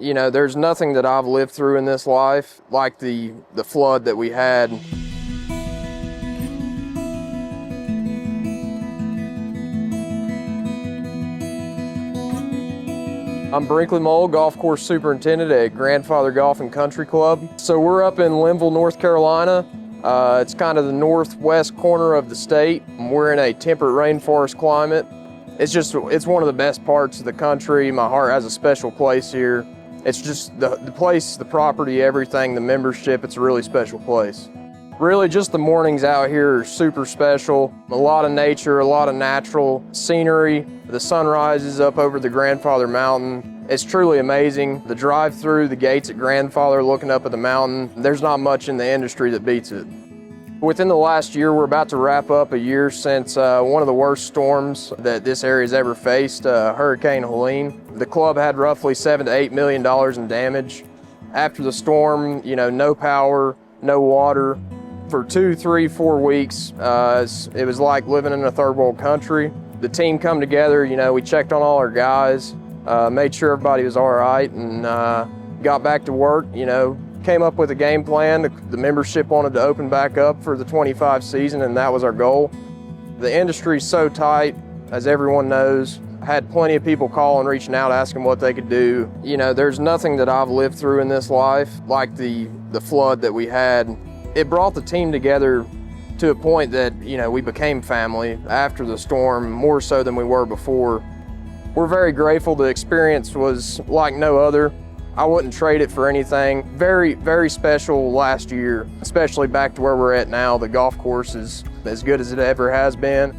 You know, there's nothing that I've lived through in this life like the flood that we had. I'm Brinkley Mull, golf course superintendent at Grandfather Golf and Country Club. So we're up in Linville, North Carolina. It's kind of the northwest corner of the state. We're in a temperate rainforest climate. It's one of the best parts of the country. My heart has a special place here. It's just the place, the property, everything, the membership, it's a really special place. Really just the mornings out here are super special. A lot of nature, a lot of natural scenery. The sun rises up over the Grandfather Mountain. It's truly amazing. The drive through the gates at Grandfather looking up at the mountain, there's not much in the industry that beats it. Within the last year, we're about to wrap up a year since one of the worst storms that this area's ever faced, Hurricane Helene. The club had roughly $7 to $8 million in damage. After the storm, you know, no power, no water. For 2, 3, 4 weeks, it was like living in a third world country. The team come together, you know, we checked on all our guys, made sure everybody was all right, and got back to work, you know, came up with a game plan. The membership wanted to open back up for the 25 season, and that was our goal. The industry's so tight, as everyone knows. Had plenty of people calling, reaching out, asking what they could do. You know, there's nothing that I've lived through in this life like the flood that we had. It brought the team together to a point that, you know, we became family after the storm, more so than we were before. We're very grateful. The experience was like no other. I wouldn't trade it for anything. Very, very special last year, especially back to where we're at now. The golf course is as good as it ever has been.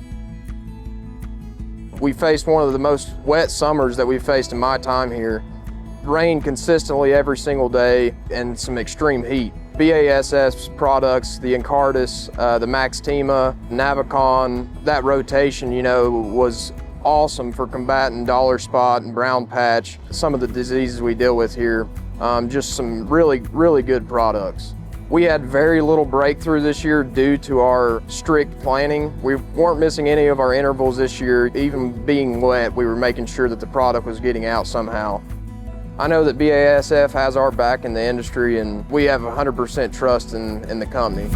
We faced one of the most wet summers that we've faced in my time here. Rain consistently every single day and some extreme heat. BASF's products, the Encartis, the Maxtima, Navicon, that rotation, you know, was awesome for combating dollar spot and brown patch, some of the diseases we deal with here. Just some really, really good products. We had very little breakthrough this year due to our strict planning. We weren't missing any of our intervals this year. Even being wet, we were making sure that the product was getting out somehow. I know that BASF has our back in the industry, and we have 100% trust in the company.